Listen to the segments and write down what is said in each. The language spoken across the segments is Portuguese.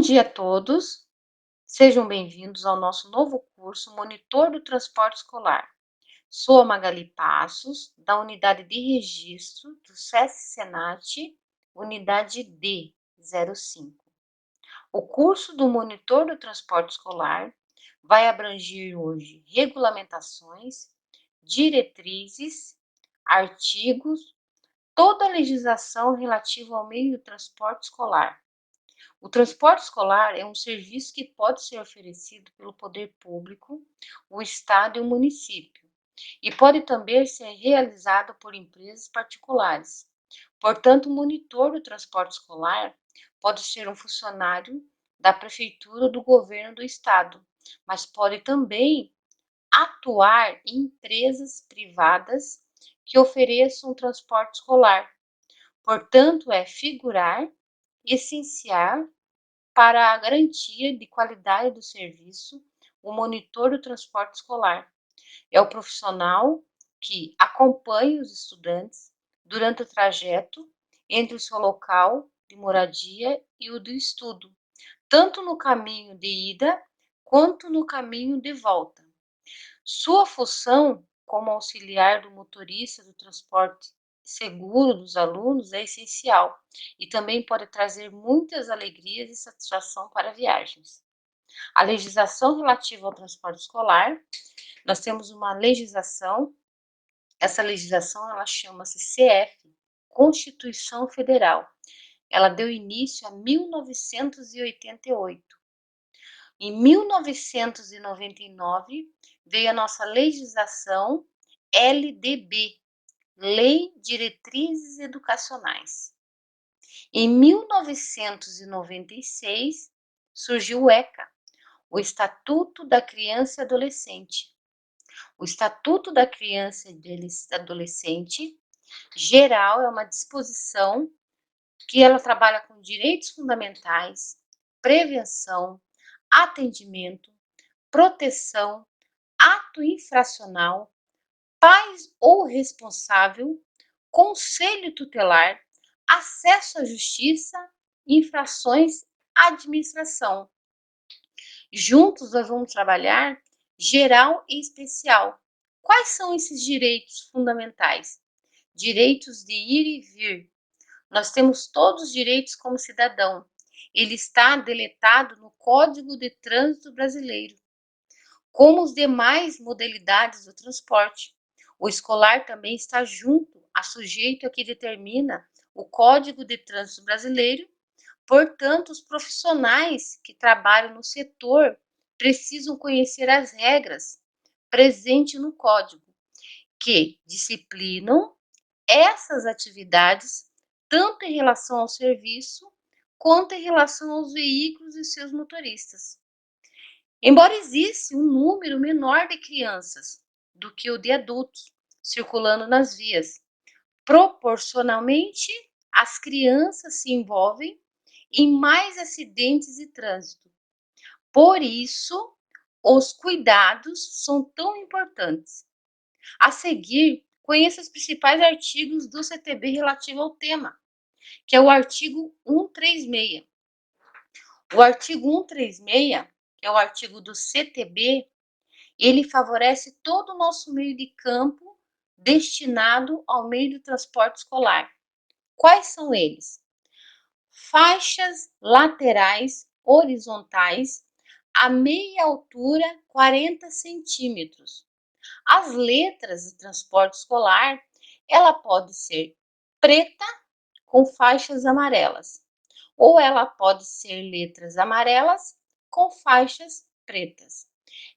dia a todos, sejam bem-vindos ao nosso novo curso Monitor do Transporte Escolar. Sou a Magali Passos, da Unidade de Registro do SESC Senat, Unidade D05. O curso do Monitor do Transporte Escolar vai abranger hoje regulamentações, diretrizes, artigos, toda a legislação relativa ao meio do transporte escolar. O transporte escolar é um serviço que pode ser oferecido pelo poder público, o Estado e o município, e pode também ser realizado por empresas particulares. Portanto, o monitor do transporte escolar pode ser um funcionário da prefeitura ou do governo do Estado, mas pode também atuar em empresas privadas que ofereçam transporte escolar. Portanto, é figurar, essencial para a garantia de qualidade do serviço, o monitor do transporte escolar é o profissional que acompanha os estudantes durante o trajeto entre o seu local de moradia e o do estudo, tanto no caminho de ida quanto no caminho de volta. Sua função como auxiliar do motorista do transporte seguro dos alunos é essencial e também pode trazer muitas alegrias e satisfação para viagens. A legislação relativa ao transporte escolar, nós temos uma legislação, essa legislação ela chama-se CF, Constituição Federal. Ela deu início a 1988. Em 1999 veio a nossa legislação LDB, Lei Diretrizes Educacionais. Em 1996 surgiu o ECA, o Estatuto da Criança e Adolescente. O Estatuto da Criança e Adolescente geral é uma disposição que ela trabalha com direitos fundamentais, prevenção, atendimento, proteção, ato infracional, pais ou responsável, conselho tutelar, acesso à justiça, infrações, administração. Juntos nós vamos trabalhar geral e especial. Quais são esses direitos fundamentais? Direitos de ir e vir. Nós temos todos os direitos como cidadão. Ele está deletado no Código de Trânsito Brasileiro, como as demais modalidades do transporte. O escolar também está junto a sujeito a que determina o Código de Trânsito Brasileiro. Portanto, os profissionais que trabalham no setor precisam conhecer as regras presentes no código, que disciplinam essas atividades tanto em relação ao serviço quanto em relação aos veículos e seus motoristas. Embora exista um número menor de crianças do que o de adultos circulando nas vias, proporcionalmente as crianças se envolvem em mais acidentes de trânsito. Por isso, os cuidados são tão importantes. A seguir, conheça os principais artigos do CTB relativo ao tema, que é o artigo 136. O artigo 136, que é o artigo do CTB, ele favorece todo o nosso meio de campo destinado ao meio do transporte escolar. Quais são eles? Faixas laterais horizontais a meia altura 40 centímetros. As letras do transporte escolar, ela pode ser preta com faixas amarelas, ou ela pode ser letras amarelas com faixas pretas.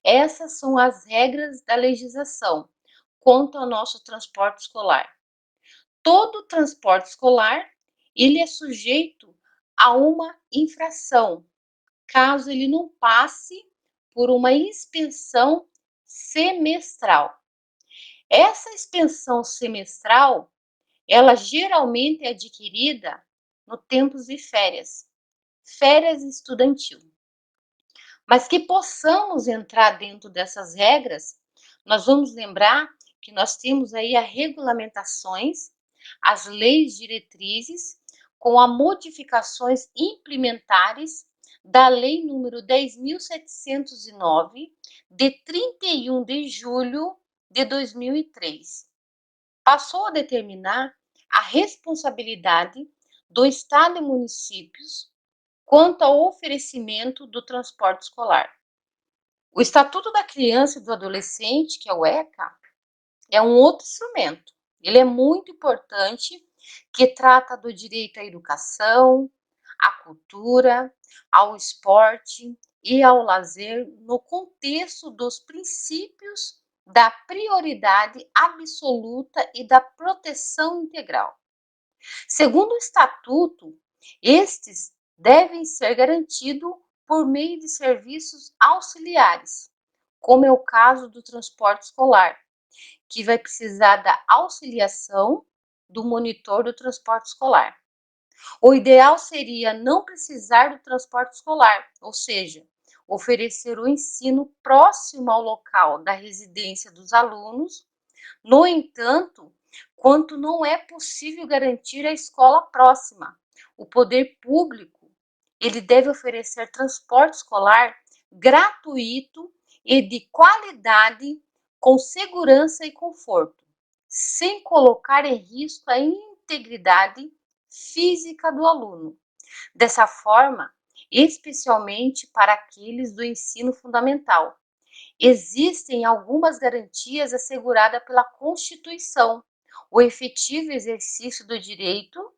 Essas são as regras da legislação quanto ao nosso transporte escolar. Todo transporte escolar, ele é sujeito a uma infração, caso ele não passe por uma inspeção semestral. Essa inspeção semestral, ela geralmente é adquirida no tempo de férias estudantil. Mas que possamos entrar dentro dessas regras, nós vamos lembrar que nós temos aí as regulamentações, as leis diretrizes, com as modificações implementares da Lei número 10.709, de 31 de julho de 2003. Passou a determinar a responsabilidade do Estado e municípios quanto ao oferecimento do transporte escolar. O Estatuto da Criança e do Adolescente, que é o ECA, é um outro instrumento. Ele é muito importante, que trata do direito à educação, à cultura, ao esporte e ao lazer no contexto dos princípios da prioridade absoluta e da proteção integral. Segundo o Estatuto, estes devem ser garantidos por meio de serviços auxiliares, como é o caso do transporte escolar, que vai precisar da auxiliação do monitor do transporte escolar. O ideal seria não precisar do transporte escolar, ou seja, oferecer o ensino próximo ao local da residência dos alunos. No entanto, quanto não é possível garantir a escola próxima, o poder público ele deve oferecer transporte escolar gratuito e de qualidade, com segurança e conforto, sem colocar em risco a integridade física do aluno. Dessa forma, especialmente para aqueles do ensino fundamental, existem algumas garantias asseguradas pela Constituição: o efetivo exercício do direito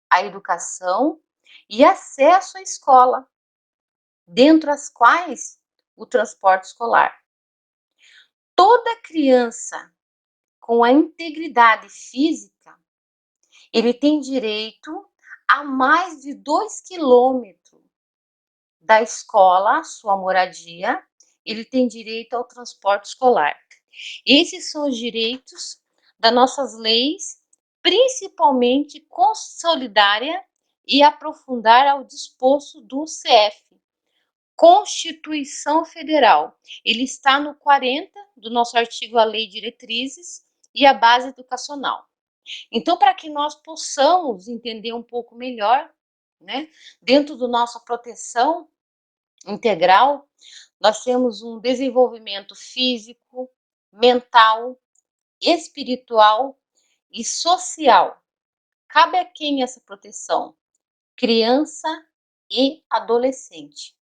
à educação e acesso à escola, dentre as quais o transporte escolar. Toda criança com a integridade física, ele tem direito a mais de 2 quilômetros da escola, sua moradia, ele tem direito ao transporte escolar. Esses são os direitos das nossas leis, principalmente consolidar e aprofundar ao disposto do CF, Constituição Federal. Ele está no 40 do nosso artigo, a Lei Diretrizes e a Base Educacional. Então, para que nós possamos entender um pouco melhor, né, dentro da nossa proteção integral, nós temos um desenvolvimento físico, mental, espiritual e social. Cabe a quem essa proteção? Criança e adolescente.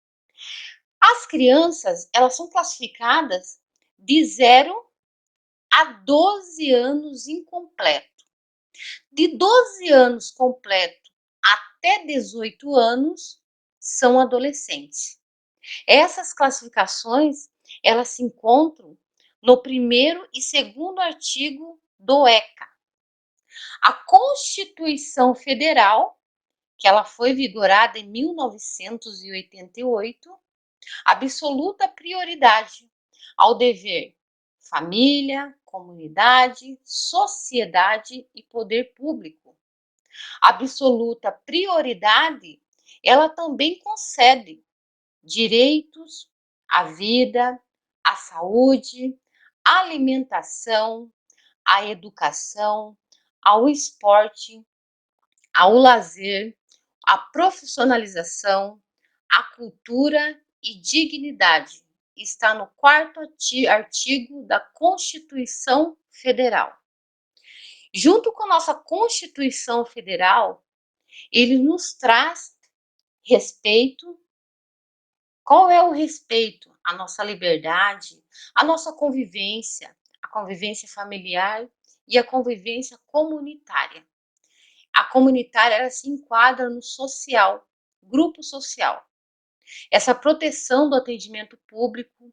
As crianças, elas são classificadas de 0 a 12 anos incompleto. De 12 anos completo até 18 anos são adolescentes. Essas classificações, elas se encontram no primeiro e segundo artigo do ECA. A Constituição Federal, que ela foi vigorada em 1988, absoluta prioridade ao dever família, comunidade, sociedade e poder público. Absoluta prioridade, ela também concede direitos à vida, à saúde, à alimentação, à educação, ao esporte, ao lazer, à profissionalização, à cultura e dignidade. Está no 4º artigo da Constituição Federal. Junto com a nossa Constituição Federal, ele nos traz respeito. Qual é o respeito? A nossa liberdade, a nossa convivência, a convivência familiar e a convivência comunitária. A comunitária, ela se enquadra no social, grupo social. Essa proteção do atendimento público,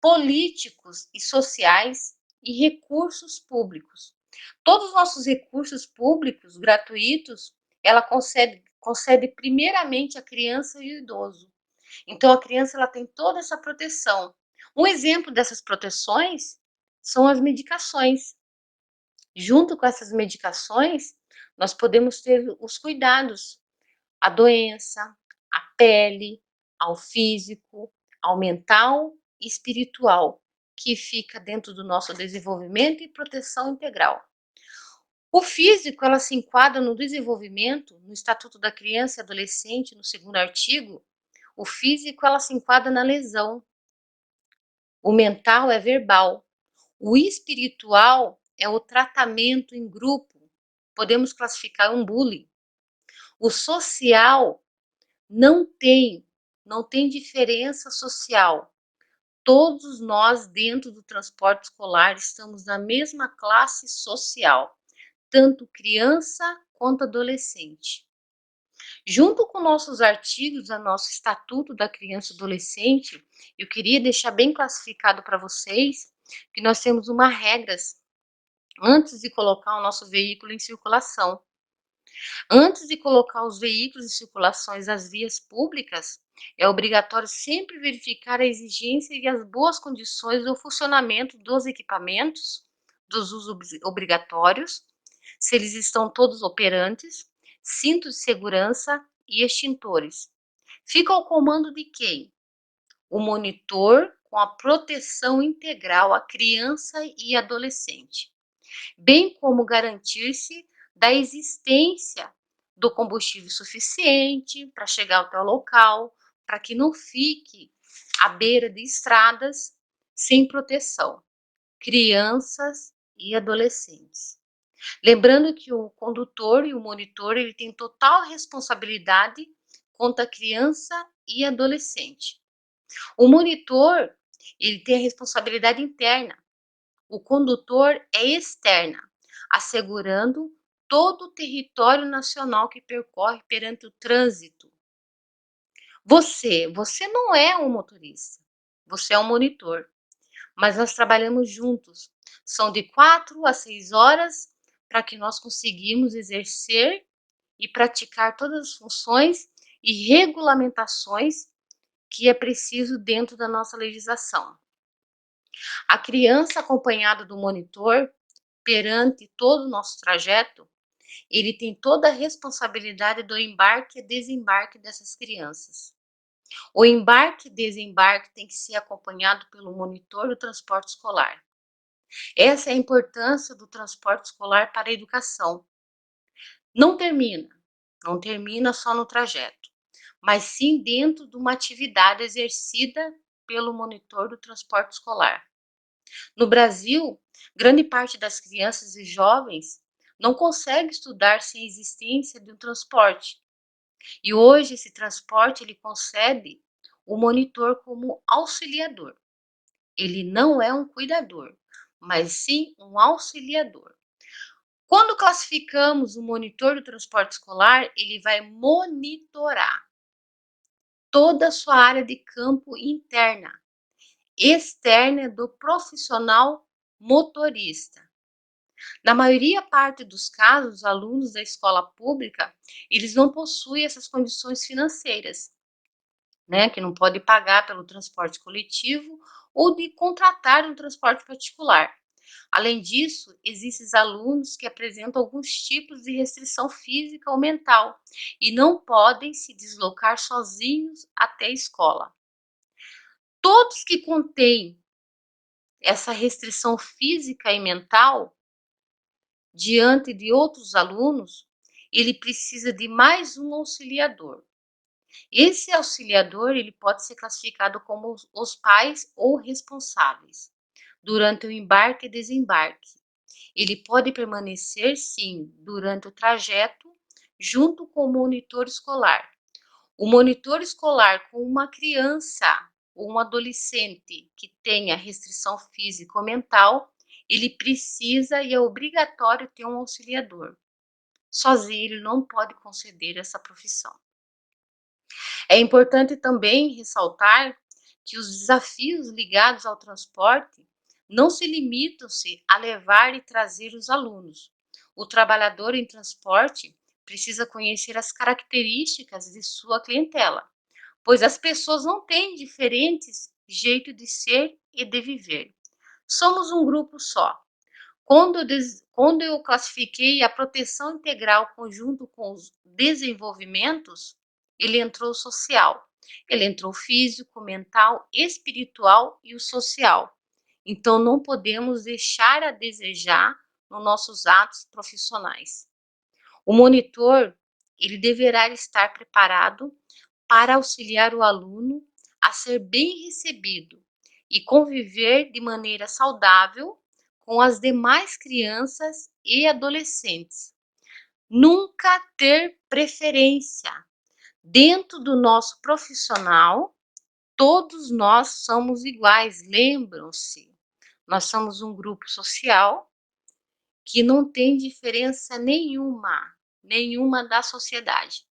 políticos e sociais e recursos públicos. Todos os nossos recursos públicos gratuitos, ela concede primeiramente à criança e ao idoso. Então a criança, ela tem toda essa proteção. Um exemplo dessas proteções são as medicações. Junto com essas medicações, nós podemos ter os cuidados, a doença, a pele, ao físico, ao mental e espiritual, que fica dentro do nosso desenvolvimento e proteção integral. O físico, ela se enquadra no desenvolvimento, no Estatuto da Criança e Adolescente, no 2º artigo, O físico, ela se enquadra na lesão. O mental é verbal. O espiritual é o tratamento em grupo. Podemos classificar um bullying. O social não tem, não tem diferença social. Todos nós dentro do transporte escolar estamos na mesma classe social, tanto criança quanto adolescente. Junto com nossos artigos, a nosso Estatuto da Criança e Adolescente, eu queria deixar bem classificado para vocês que nós temos uma regras antes de colocar o nosso veículo em circulação. Antes de colocar os veículos em circulações às vias públicas, é obrigatório sempre verificar a exigência e as boas condições do funcionamento dos equipamentos, dos usos obrigatórios, se eles estão todos operantes, cintos de segurança e extintores. Fica ao comando de quem? O monitor com a proteção integral à criança e adolescente, bem como garantir-se da existência do combustível suficiente para chegar até o local, para que não fique à beira de estradas sem proteção, crianças e adolescentes. Lembrando que o condutor e o monitor ele tem total responsabilidade quanto à criança e adolescente. O monitor ele tem a responsabilidade interna, o condutor é externa, assegurando todo o território nacional que percorre perante o trânsito. Você não é um motorista, você é um monitor, mas nós trabalhamos juntos. São de 4 a 6 horas para que nós conseguimos exercer e praticar todas as funções e regulamentações que é preciso dentro da nossa legislação. A criança acompanhada do monitor, perante todo o nosso trajeto, ele tem toda a responsabilidade do embarque e desembarque dessas crianças. O embarque e desembarque tem que ser acompanhado pelo monitor do transporte escolar. Essa é a importância do transporte escolar para a educação. Não termina só no trajeto, mas sim dentro de uma atividade exercida pelo monitor do transporte escolar. No Brasil, grande parte das crianças e jovens não consegue estudar sem a existência de um transporte. E hoje esse transporte ele concebe o monitor como auxiliador. Ele não é um cuidador, mas sim um auxiliador. Quando classificamos o monitor do transporte escolar, ele vai monitorar toda a sua área de campo interna, externa do profissional motorista. Na maioria parte dos casos, os alunos da escola pública, eles não possuem essas condições financeiras, né, que não pode pagar pelo transporte coletivo ou de contratar um transporte particular. Além disso, existem alunos que apresentam alguns tipos de restrição física ou mental e não podem se deslocar sozinhos até a escola. Todos que contêm essa restrição física e mental, diante de outros alunos, ele precisa de mais um auxiliador. Esse auxiliador ele pode ser classificado como os pais ou responsáveis durante o embarque e desembarque. Ele pode permanecer, sim, durante o trajeto, junto com o monitor escolar. O monitor escolar com uma criança ou um adolescente que tenha restrição física ou mental, ele precisa e é obrigatório ter um auxiliador. Sozinho ele não pode conceder essa profissão. É importante também ressaltar que os desafios ligados ao transporte não se limitam-se a levar e trazer os alunos. O trabalhador em transporte precisa conhecer as características de sua clientela, pois as pessoas não têm diferentes jeitos de ser e de viver. Somos um grupo só. Quando eu classifiquei a proteção integral conjunto com os desenvolvimentos, ele entrou o social. Ele entrou o físico, mental, espiritual e o social. Então, não podemos deixar a desejar nos nossos atos profissionais. O monitor, ele deverá estar preparado para auxiliar o aluno a ser bem recebido e conviver de maneira saudável com as demais crianças e adolescentes. Nunca ter preferência. Dentro do nosso profissional, todos nós somos iguais, lembram-se. Nós somos um grupo social que não tem diferença nenhuma da sociedade.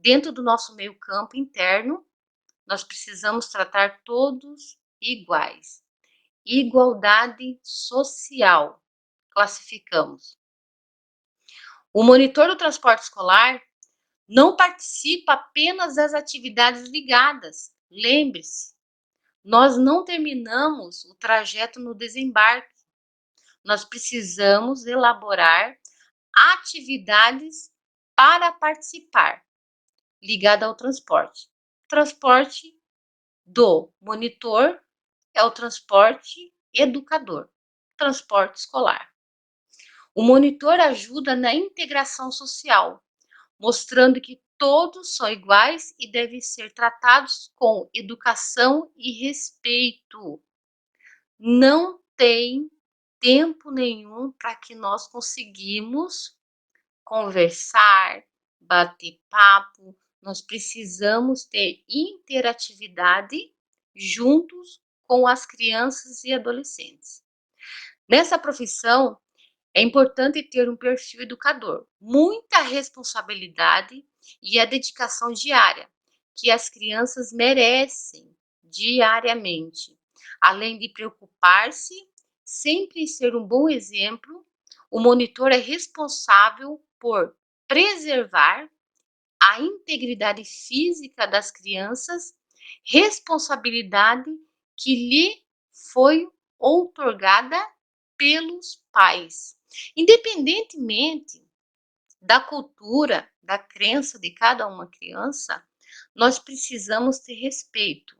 Dentro do nosso meio campo interno, nós precisamos tratar todos iguais. Igualdade social, classificamos. O monitor do transporte escolar não participa apenas das atividades ligadas. Lembre-se, nós não terminamos o trajeto no desembarque. Nós precisamos elaborar atividades para participar, ligada ao transporte. Transporte do monitor é o transporte educador, transporte escolar. O monitor ajuda na integração social, mostrando que todos são iguais e devem ser tratados com educação e respeito. Não tem tempo nenhum para que nós conseguimos conversar, bater papo. Nós precisamos ter interatividade juntos com as crianças e adolescentes. Nessa profissão, é importante ter um perfil educador, muita responsabilidade e a dedicação diária, que as crianças merecem diariamente. Além de preocupar-se, sempre ser um bom exemplo, o monitor é responsável por preservar a integridade física das crianças, responsabilidade que lhe foi outorgada pelos pais. Independentemente da cultura, da crença de cada uma criança, nós precisamos ter respeito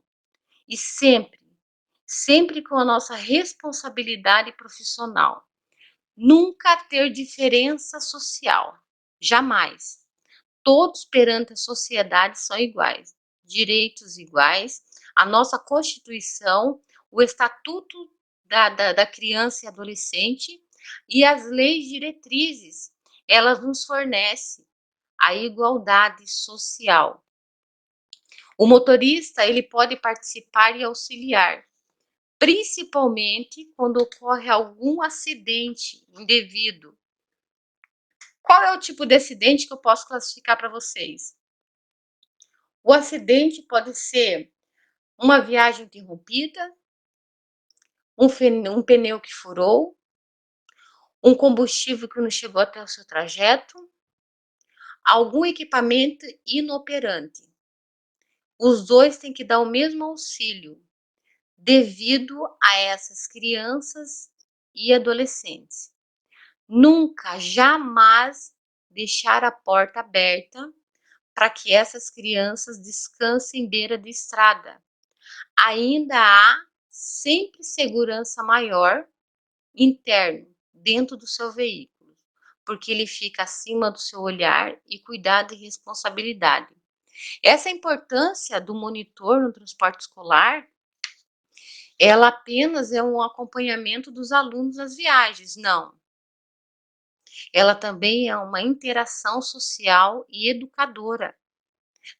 e sempre com a nossa responsabilidade profissional. Nunca ter diferença social, jamais. Todos perante a sociedade são iguais, direitos iguais, a nossa Constituição, o Estatuto da Criança e Adolescente e as leis diretrizes, elas nos fornecem a igualdade social. O motorista, ele pode participar e auxiliar, principalmente quando ocorre algum acidente indevido. Qual é o tipo de acidente que eu posso classificar para vocês? O acidente pode ser uma viagem interrompida, um pneu que furou, um combustível que não chegou até o seu trajeto, algum equipamento inoperante. Os dois têm que dar o mesmo auxílio, devido a essas crianças e adolescentes. Nunca, jamais deixar a porta aberta para que essas crianças descansem beira de estrada. Ainda há sempre segurança maior interno dentro do seu veículo, porque ele fica acima do seu olhar e cuidado e responsabilidade. Essa importância do monitor no transporte escolar, ela apenas é um acompanhamento dos alunos nas viagens, não. Ela também é uma interação social e educadora.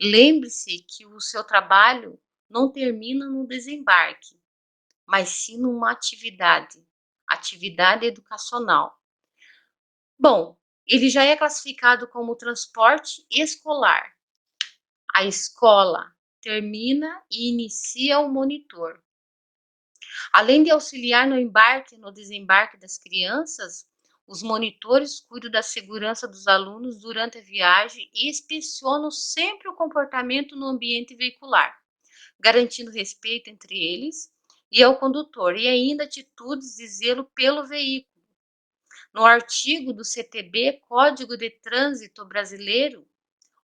Lembre-se que o seu trabalho não termina no desembarque, mas sim numa atividade educacional. Bom, ele já é classificado como transporte escolar. A escola termina e inicia o monitor. Além de auxiliar no embarque e no desembarque das crianças, os monitores cuidam da segurança dos alunos durante a viagem e inspecionam sempre o comportamento no ambiente veicular, garantindo respeito entre eles e ao condutor, e ainda atitudes de zelo pelo veículo. No artigo do CTB, Código de Trânsito Brasileiro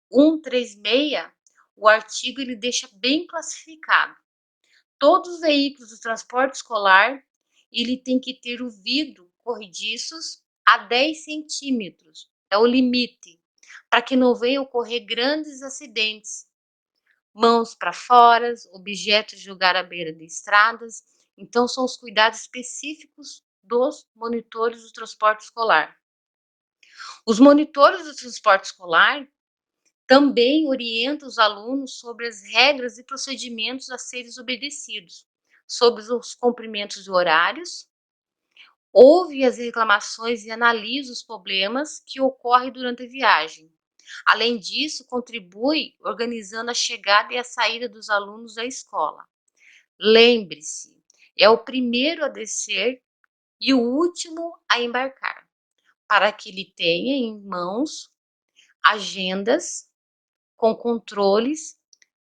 136, o artigo ele deixa bem classificado. Todos os veículos do transporte escolar, ele tem que ter o vidro corrediços a 10 centímetros, é o limite, para que não venha ocorrer grandes acidentes. mãos para fora, objetos jogar à beira de estradas. Então, são os cuidados específicos dos monitores do transporte escolar. Os monitores do transporte escolar também orientam os alunos sobre as regras e procedimentos a serem obedecidos, sobre os cumprimentos de horários, ouve as reclamações e analisa os problemas que ocorrem durante a viagem. Além disso, contribui organizando a chegada e a saída dos alunos da escola. Lembre-se, é o primeiro a descer e o último a embarcar, para que ele tenha em mãos agendas com controles,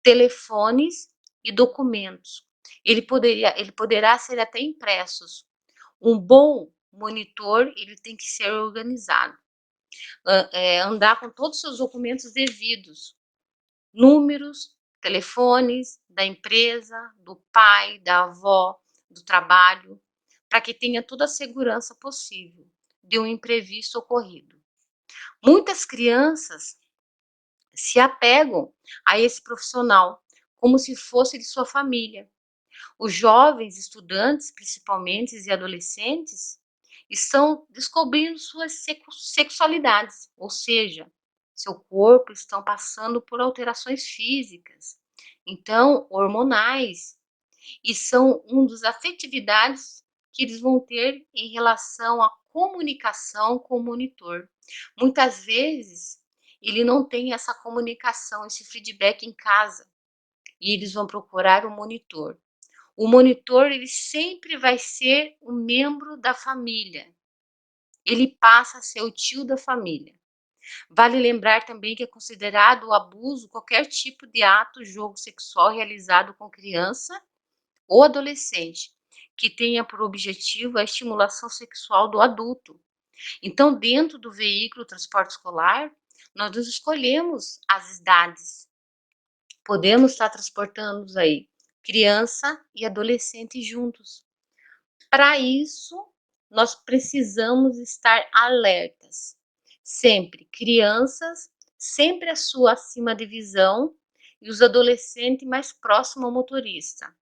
telefones e documentos. Ele poderá ser até impressos. Um bom monitor, ele tem que ser organizado. Andar com todos os seus documentos devidos, números, telefones da empresa, do pai, da avó, do trabalho, para que tenha toda a segurança possível de um imprevisto ocorrido. Muitas crianças se apegam a esse profissional como se fosse de sua família. Os jovens estudantes, principalmente e adolescentes, estão descobrindo suas sexualidades, ou seja, seu corpo estão passando por alterações físicas, então hormonais, e são uma das afetividades que eles vão ter em relação à comunicação com o monitor. Muitas vezes ele não tem essa comunicação, esse feedback em casa, e eles vão procurar o monitor. O monitor, ele sempre vai ser um membro da família. Ele passa a ser o tio da família. Vale lembrar também que é considerado abuso qualquer tipo de ato, jogo sexual realizado com criança ou adolescente, que tenha por objetivo a estimulação sexual do adulto. Então, dentro do veículo transporte escolar, nós escolhemos as idades. Podemos estar transportando aí criança e adolescente juntos. Para isso, nós precisamos estar alertas. Sempre crianças, sempre a sua acima de visão e os adolescentes mais próximos ao motorista,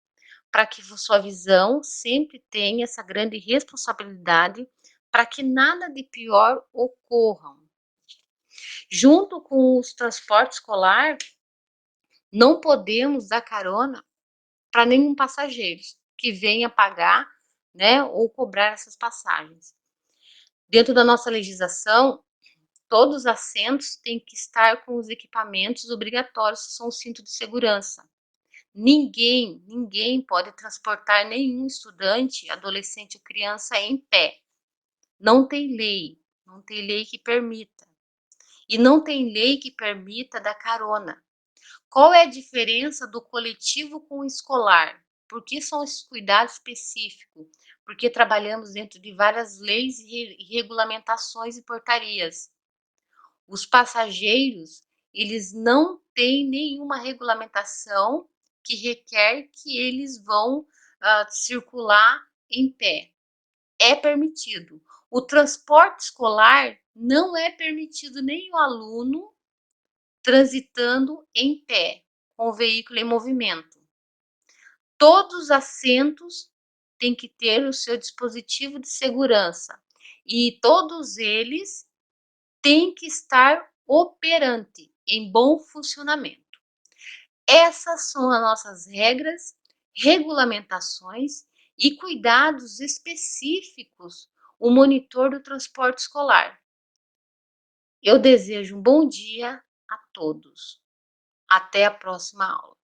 para que sua visão sempre tenha essa grande responsabilidade para que nada de pior ocorra. Junto com os transportes escolar, não podemos dar carona para nenhum passageiro que venha pagar, né, ou cobrar essas passagens. Dentro da nossa legislação, todos os assentos têm que estar com os equipamentos obrigatórios, que são o cinto de segurança. Ninguém pode transportar nenhum estudante, adolescente ou criança em pé. Não tem lei que permita. E não tem lei que permita dar carona. Qual é a diferença do coletivo com o escolar? Por que são esses cuidados específicos? Porque trabalhamos dentro de várias leis e regulamentações e portarias. Os passageiros, eles não têm nenhuma regulamentação que requer que eles vão circular em pé. É permitido. O transporte escolar não é permitido nem o aluno transitando em pé, com o veículo em movimento. Todos os assentos têm que ter o seu dispositivo de segurança e todos eles têm que estar operante, em bom funcionamento. Essas são as nossas regras, regulamentações e cuidados específicos o monitor do transporte escolar. Eu desejo um bom dia a todos. Até a próxima aula.